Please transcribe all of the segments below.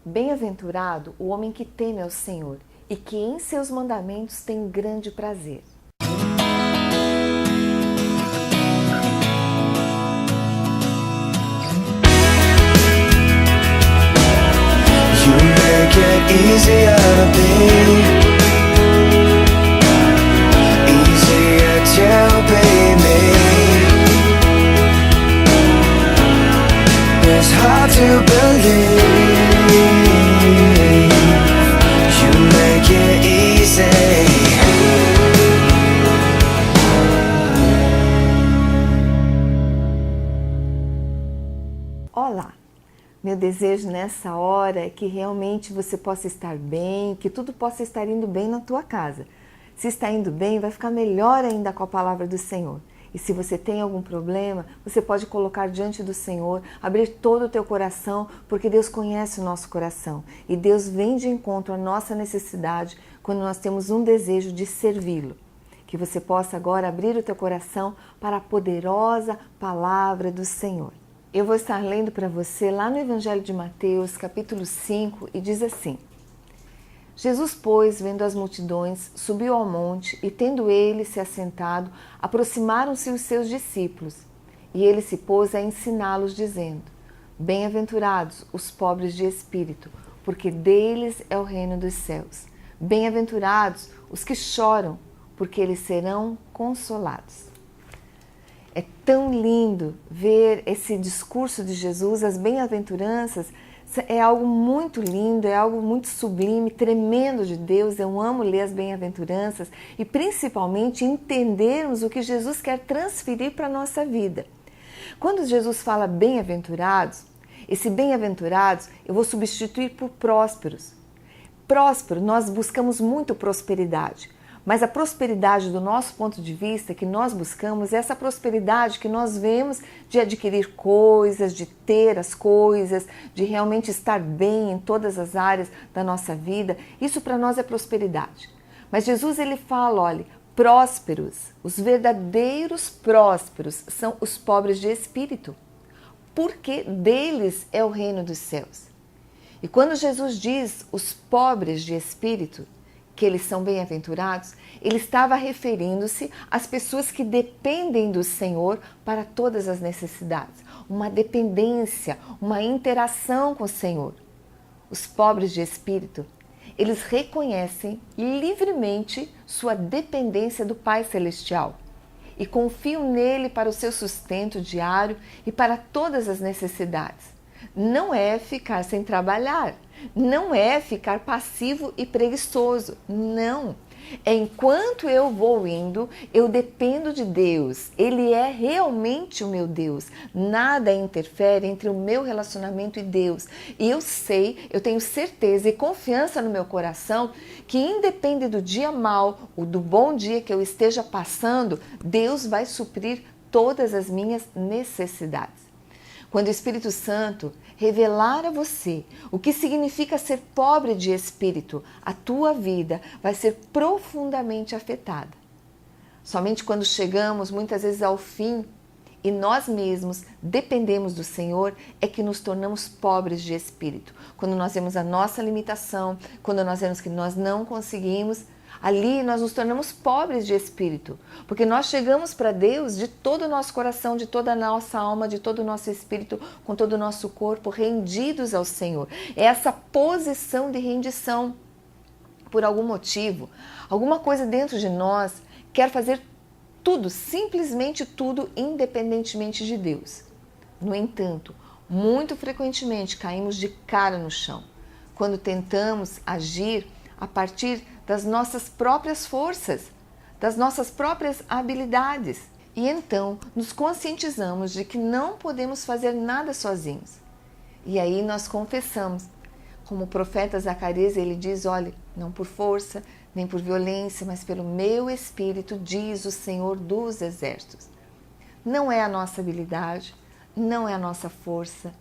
Bem-aventurado o homem que teme ao Senhor e que em seus mandamentos tem grande prazer. You make it easier to be, easier to be me. It's hard to believe you make it easy. Olá! Meu desejo nessa hora é que realmente você possa estar bem, que tudo possa estar indo bem na tua casa. Se está indo bem, vai ficar melhor ainda com a palavra do Senhor. E se você tem algum problema, você pode colocar diante do Senhor, abrir todo o teu coração, porque Deus conhece o nosso coração. E Deus vem de encontro à nossa necessidade quando nós temos um desejo de servi-lo. Que você possa agora abrir o teu coração para a poderosa palavra do Senhor. Eu vou estar lendo para você lá no Evangelho de Mateus, capítulo 5, e diz assim: Jesus, pois, vendo as multidões, subiu ao monte e, tendo ele se assentado, aproximaram-se os seus discípulos. E ele se pôs a ensiná-los, dizendo: Bem-aventurados os pobres de espírito, porque deles é o reino dos céus. Bem-aventurados os que choram, porque eles serão consolados. É tão lindo ver esse discurso de Jesus, as bem-aventuranças, é algo muito lindo, é algo muito sublime, tremendo de Deus. Eu amo ler as bem-aventuranças e principalmente entendermos o que Jesus quer transferir para a nossa vida. Quando Jesus fala bem-aventurados, esse bem-aventurados eu vou substituir por prósperos. Próspero, nós buscamos muito prosperidade. Mas a prosperidade do nosso ponto de vista que nós buscamos é essa prosperidade que nós vemos de adquirir coisas, de ter as coisas, de realmente estar bem em todas as áreas da nossa vida. Isso para nós é prosperidade. Mas Jesus ele fala, olha, prósperos, os verdadeiros prósperos são os pobres de espírito, porque deles é o reino dos céus. E quando Jesus diz os pobres de espírito, que eles são bem-aventurados, ele estava referindo-se às pessoas que dependem do Senhor para todas as necessidades. Uma dependência, uma interação com o Senhor. Os pobres de espírito, eles reconhecem livremente sua dependência do Pai Celestial e confiam nele para o seu sustento diário e para todas as necessidades. Não é ficar sem trabalhar, não é ficar passivo e preguiçoso, não. É enquanto eu vou indo, eu dependo de Deus, Ele é realmente o meu Deus. Nada interfere entre o meu relacionamento e Deus. E eu sei, eu tenho certeza e confiança no meu coração que independe do dia mau ou do bom dia que eu esteja passando, Deus vai suprir todas as minhas necessidades. Quando o Espírito Santo revelar a você o que significa ser pobre de espírito, a tua vida vai ser profundamente afetada. Somente quando chegamos muitas vezes ao fim e nós mesmos dependemos do Senhor é que nos tornamos pobres de espírito. Quando nós vemos a nossa limitação, quando nós vemos que nós não conseguimos, ali nós nos tornamos pobres de espírito, porque nós chegamos para Deus de todo o nosso coração, de toda a nossa alma, de todo o nosso espírito, com todo o nosso corpo, rendidos ao Senhor. É essa posição de rendição. Por algum motivo, alguma coisa dentro de nós quer fazer tudo, simplesmente tudo, independentemente de Deus. No entanto, muito frequentemente caímos de cara no chão, quando tentamos agir a partir das nossas próprias forças, das nossas próprias habilidades. E então nos conscientizamos de que não podemos fazer nada sozinhos. E aí nós confessamos. Como o profeta Zacarias, ele diz, olha, não por força, nem por violência, mas pelo meu Espírito, diz o Senhor dos Exércitos. Não é a nossa habilidade, não é a nossa força,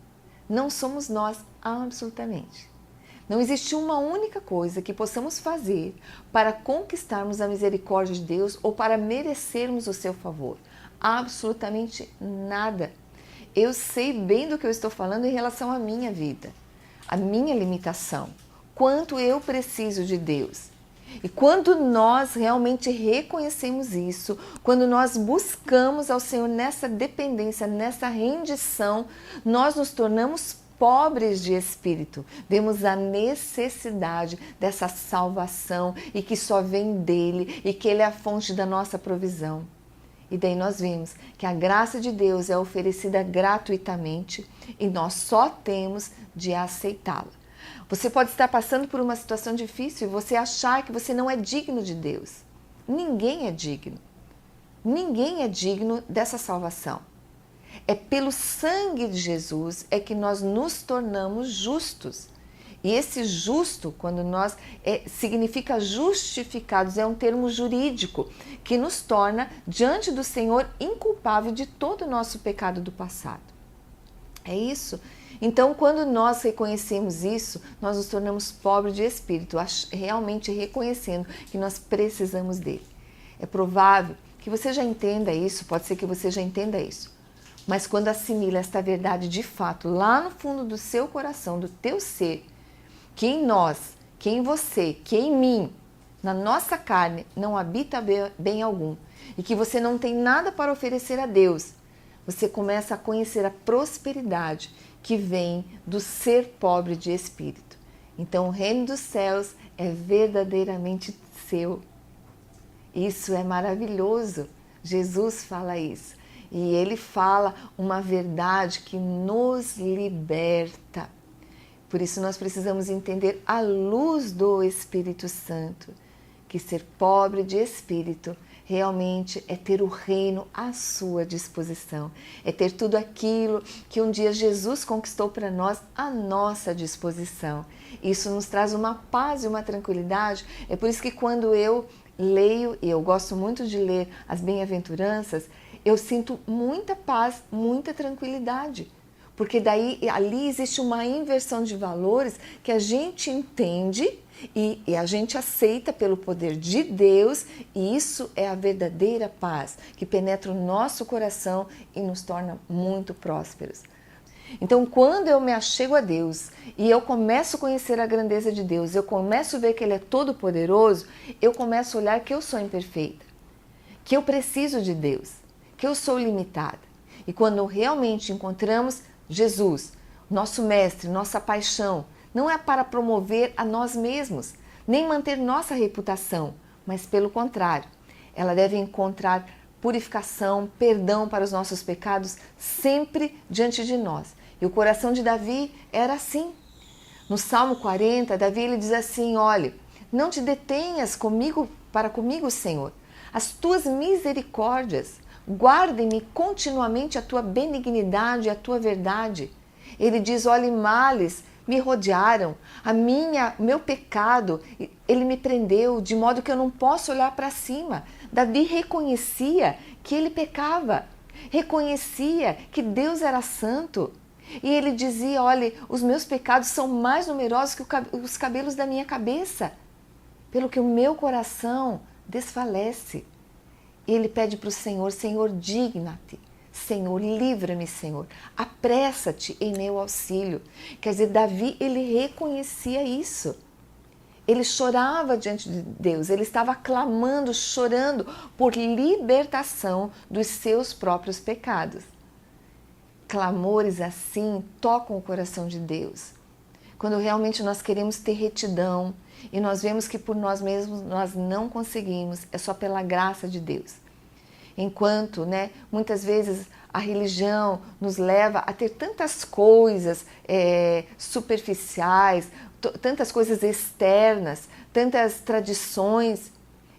não somos nós absolutamente. Não existe uma única coisa que possamos fazer para conquistarmos a misericórdia de Deus ou para merecermos o seu favor. Absolutamente nada. Eu sei bem do que eu estou falando em relação à minha vida. a minha limitação, quanto eu preciso de Deus. E quando nós realmente reconhecemos isso, quando nós buscamos ao Senhor nessa dependência, nessa rendição, nós nos tornamos pobres de espírito. Vemos a necessidade dessa salvação e que só vem dele e que ele é a fonte da nossa provisão. E daí nós vimos que a graça de Deus é oferecida gratuitamente e nós só temos de aceitá-la. Você pode estar passando por uma situação difícil e você achar que você não é digno de Deus. Ninguém é digno. Ninguém é digno dessa salvação. É pelo sangue de Jesus é que nós nos tornamos justos. E esse justo, quando nós significa justificados, é um termo jurídico que nos torna diante do Senhor inculpável de todo o nosso pecado do passado. É isso. Então, quando nós reconhecemos isso, nós nos tornamos pobres de espírito, realmente reconhecendo que nós precisamos dele. É provável que você já entenda isso, pode ser que você já entenda isso. Mas quando assimila esta verdade de fato, lá no fundo do seu coração, do teu ser, que em nós, que em você, que em mim, na nossa carne, não habita bem algum, e que você não tem nada para oferecer a Deus, você começa a conhecer a prosperidade que vem do ser pobre de espírito. Então o reino dos céus é verdadeiramente seu. Isso é maravilhoso. Jesus fala isso. E ele fala uma verdade que nos liberta. Por isso nós precisamos entender à luz do Espírito Santo que ser pobre de espírito realmente é ter o reino à sua disposição. É ter tudo aquilo que um dia Jesus conquistou para nós à nossa disposição. Isso nos traz uma paz e uma tranquilidade. É por isso que quando eu leio, e eu gosto muito de ler as bem-aventuranças, eu sinto muita paz, muita tranquilidade. Porque daí ali existe uma inversão de valores que a gente entende e a gente aceita pelo poder de Deus, e isso é a verdadeira paz que penetra o nosso coração e nos torna muito prósperos. Então, quando eu me achego a Deus e eu começo a conhecer a grandeza de Deus, eu começo a ver que Ele é todo-poderoso, eu começo a olhar que eu sou imperfeita, que eu preciso de Deus, que eu sou limitada. E quando realmente encontramos Jesus, nosso mestre, nossa paixão, não é para promover a nós mesmos, nem manter nossa reputação, mas pelo contrário, ela deve encontrar purificação, perdão para os nossos pecados sempre diante de nós. E o coração de Davi era assim. No Salmo 40, Davi ele diz assim: olha, não te detenhas para comigo, Senhor. As tuas misericórdias, guardem-me continuamente a tua benignidade e a tua verdade. Ele diz: olha, males me rodearam, meu pecado, ele me prendeu, de modo que eu não posso olhar para cima. Davi reconhecia que ele pecava, reconhecia que Deus era santo. E ele dizia: olha, os meus pecados são mais numerosos que os cabelos da minha cabeça, pelo que o meu coração desfalece. E ele pede para o Senhor: Senhor, digna-te. Senhor, livra-me, Senhor. Apressa-te em meu auxílio. Quer dizer, Davi, ele reconhecia isso. Ele chorava diante de Deus. Ele estava clamando, chorando por libertação dos seus próprios pecados. Clamores assim tocam o coração de Deus. Quando realmente nós queremos ter retidão e nós vemos que por nós mesmos nós não conseguimos, é só pela graça de Deus. Enquanto, muitas vezes a religião nos leva a ter tantas coisas superficiais, tantas coisas externas, tantas tradições,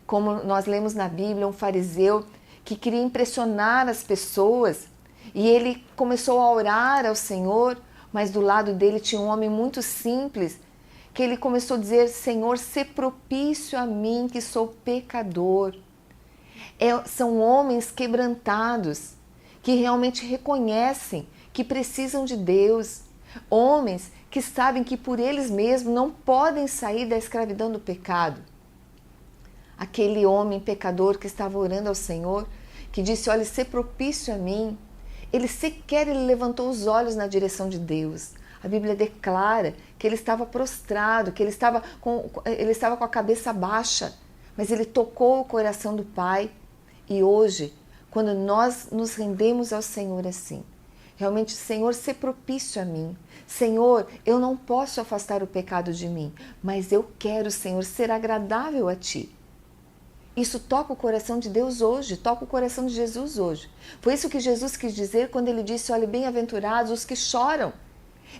como nós lemos na Bíblia, um fariseu que queria impressionar as pessoas e ele começou a orar ao Senhor, mas do lado dele tinha um homem muito simples, que ele começou a dizer: Senhor, sê propício a mim que sou pecador. São homens quebrantados, que realmente reconhecem que precisam de Deus. Homens que sabem que por eles mesmos não podem sair da escravidão do pecado. Aquele homem pecador que estava orando ao Senhor, que disse: olha, sê propício a mim. Ele levantou os olhos na direção de Deus. A Bíblia declara que ele estava prostrado, que ele estava com a cabeça baixa, mas ele tocou o coração do Pai. E hoje, quando nós nos rendemos ao Senhor assim, realmente, Senhor, ser propício a mim. Senhor, eu não posso afastar o pecado de mim, mas eu quero, Senhor, ser agradável a Ti. Isso toca o coração de Deus hoje, toca o coração de Jesus hoje. Foi isso que Jesus quis dizer quando ele disse, olhe, bem-aventurados os que choram.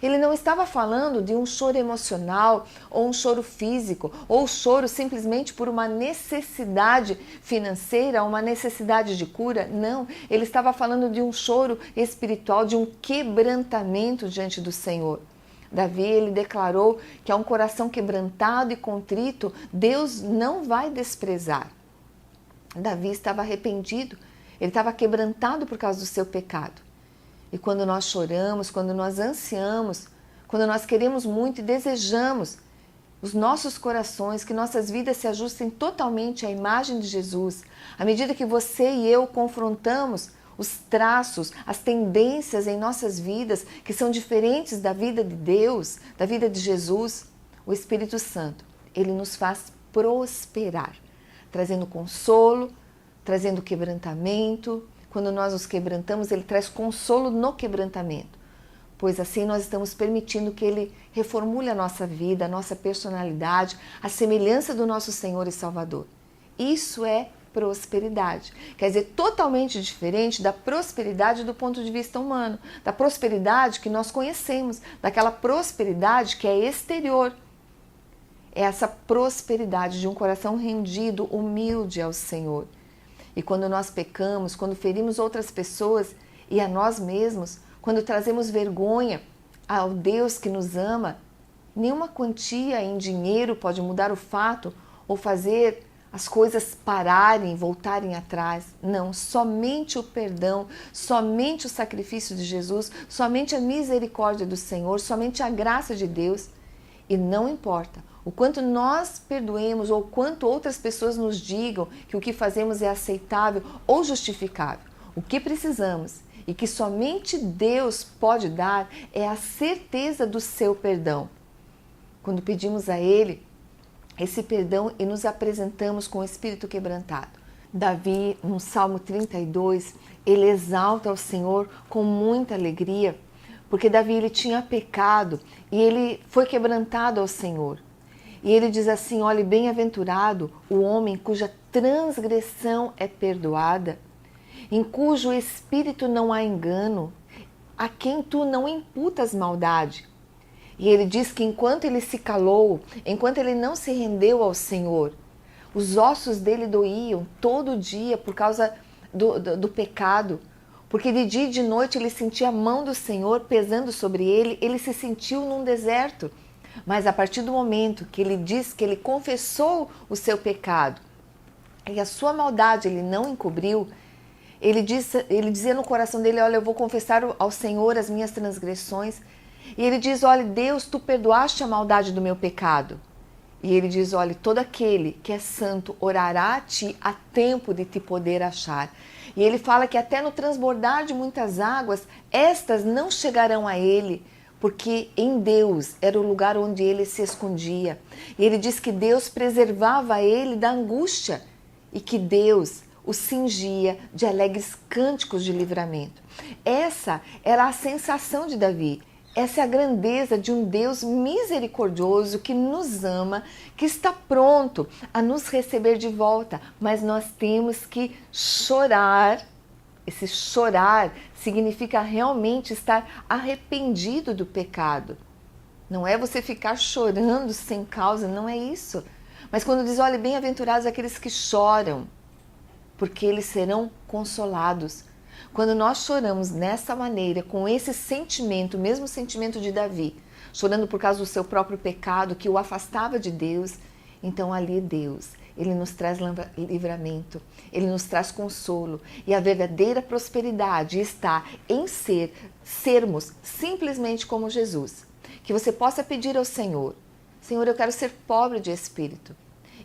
Ele não estava falando de um choro emocional, ou um choro físico, ou choro simplesmente por uma necessidade financeira, uma necessidade de cura. Não, ele estava falando de um choro espiritual, de um quebrantamento diante do Senhor. Davi, ele declarou que a um coração quebrantado e contrito, Deus não vai desprezar. Davi estava arrependido, ele estava quebrantado por causa do seu pecado. E quando nós choramos, quando nós ansiamos, quando nós queremos muito e desejamos os nossos corações, que nossas vidas se ajustem totalmente à imagem de Jesus, à medida que você e eu confrontamos os traços, as tendências em nossas vidas que são diferentes da vida de Deus, da vida de Jesus, o Espírito Santo, ele nos faz prosperar, trazendo consolo, trazendo quebrantamento. Quando nós nos quebrantamos, ele traz consolo no quebrantamento, pois assim nós estamos permitindo que ele reformule a nossa vida, a nossa personalidade, a semelhança do nosso Senhor e Salvador. Isso é prosperidade. Quer dizer, totalmente diferente da prosperidade do ponto de vista humano, da prosperidade que nós conhecemos, daquela prosperidade que é exterior. É essa prosperidade de um coração rendido, humilde ao Senhor. E quando nós pecamos, quando ferimos outras pessoas e a nós mesmos, quando trazemos vergonha ao Deus que nos ama, nenhuma quantia em dinheiro pode mudar o fato ou fazer as coisas pararem, voltarem atrás. Não, somente o perdão, somente o sacrifício de Jesus, somente a misericórdia do Senhor, somente a graça de Deus. E não importa o quanto nós perdoemos ou quanto outras pessoas nos digam que o que fazemos é aceitável ou justificável. O que precisamos e que somente Deus pode dar é a certeza do seu perdão. Quando pedimos a Ele esse perdão e nos apresentamos com o espírito quebrantado. Davi, no Salmo 32, ele exalta ao Senhor com muita alegria, porque Davi ele tinha pecado e ele foi quebrantado ao Senhor. E ele diz assim, olhe, bem-aventurado o homem cuja transgressão é perdoada, em cujo espírito não há engano, a quem tu não imputas maldade. E ele diz que enquanto ele se calou, enquanto ele não se rendeu ao Senhor, os ossos dele doíam todo dia por causa do pecado, porque de dia e de noite ele sentia a mão do Senhor pesando sobre ele, ele se sentiu num deserto. Mas a partir do momento que ele diz que ele confessou o seu pecado e a sua maldade ele não encobriu, ele dizia no coração dele, olha, eu vou confessar ao Senhor as minhas transgressões. E ele diz, olha, Deus, tu perdoaste a maldade do meu pecado. E ele diz, olha, todo aquele que é santo orará a ti a tempo de te poder achar. E ele fala que até no transbordar de muitas águas, estas não chegarão a ele, porque em Deus era o lugar onde ele se escondia. E ele diz que Deus preservava ele da angústia e que Deus o cingia de alegres cânticos de livramento. Essa era a sensação de Davi. Essa é a grandeza de um Deus misericordioso que nos ama, que está pronto a nos receber de volta. Mas nós temos que chorar. Esse chorar significa realmente estar arrependido do pecado. Não é você ficar chorando sem causa, não é isso. Mas quando diz, olha, bem-aventurados aqueles que choram, porque eles serão consolados. Quando nós choramos dessa maneira, com esse sentimento, o mesmo sentimento de Davi, chorando por causa do seu próprio pecado que o afastava de Deus, então ali Deus, Ele nos traz livramento, Ele nos traz consolo. E a verdadeira prosperidade está em sermos simplesmente como Jesus. Que você possa pedir ao Senhor, Senhor, eu quero ser pobre de espírito.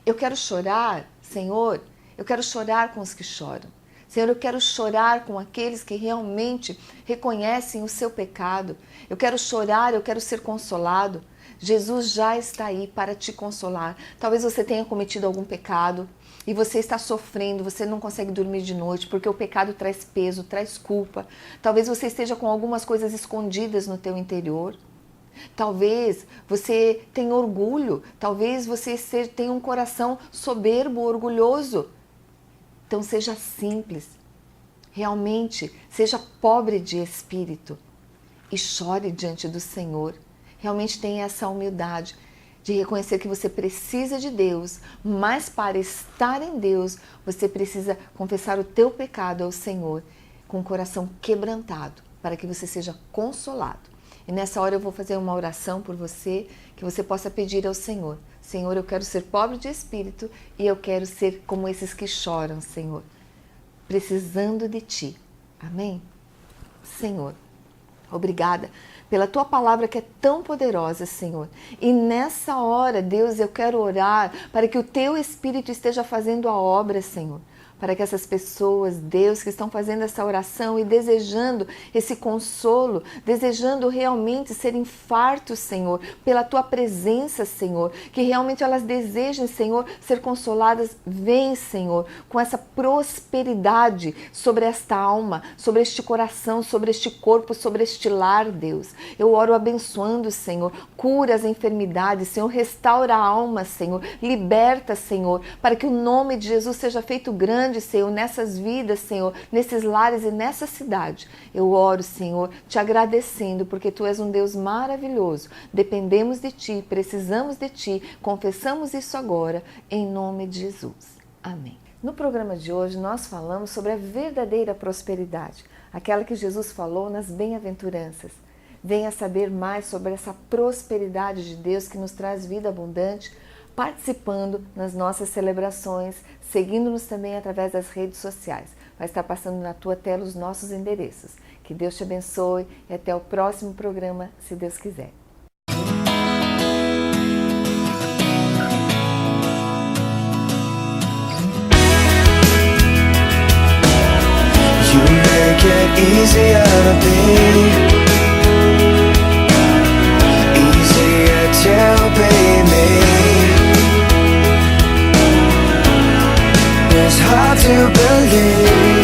Eu quero chorar, Senhor, eu quero chorar com os que choram. Senhor, eu quero chorar com aqueles que realmente reconhecem o seu pecado. Eu quero chorar, eu quero ser consolado. Jesus já está aí para te consolar. Talvez você tenha cometido algum pecado e você está sofrendo, você não consegue dormir de noite porque o pecado traz peso, traz culpa. Talvez você esteja com algumas coisas escondidas no teu interior. Talvez você tenha orgulho, talvez você tenha um coração soberbo, orgulhoso. Então seja simples, realmente seja pobre de espírito e chore diante do Senhor. Realmente tenha essa humildade de reconhecer que você precisa de Deus, mas para estar em Deus, você precisa confessar o teu pecado ao Senhor com o coração quebrantado, para que você seja consolado. E nessa hora eu vou fazer uma oração por você, que você possa pedir ao Senhor. Senhor, eu quero ser pobre de espírito e eu quero ser como esses que choram, Senhor, precisando de Ti. Amém? Senhor, obrigada pela Tua palavra que é tão poderosa, Senhor. E nessa hora, Deus, eu quero orar para que o Teu Espírito esteja fazendo a obra, Senhor. Para que essas pessoas, Deus, que estão fazendo essa oração e desejando esse consolo, desejando realmente serem fartos, Senhor, pela Tua presença, Senhor, que realmente elas desejem, Senhor, ser consoladas. Vem, Senhor, com essa prosperidade sobre esta alma, sobre este coração, sobre este corpo, sobre este lar, Deus. Eu oro abençoando, Senhor, cura as enfermidades, Senhor, restaura a alma, Senhor, liberta, Senhor, para que o nome de Jesus seja feito grande, Senhor, nessas vidas, Senhor, nesses lares e nessa cidade. Eu oro, Senhor, te agradecendo, porque Tu és um Deus maravilhoso. Dependemos de Ti, precisamos de Ti, confessamos isso agora, em nome de Jesus. Amém. No programa de hoje, nós falamos sobre a verdadeira prosperidade, aquela que Jesus falou nas bem-aventuranças. Venha saber mais sobre essa prosperidade de Deus que nos traz vida abundante, participando nas nossas celebrações, seguindo-nos também através das redes sociais. Vai estar passando na tua tela os nossos endereços. Que Deus te abençoe e até o próximo programa, se Deus quiser. You make it easier to be, easier to be me. It's hard to believe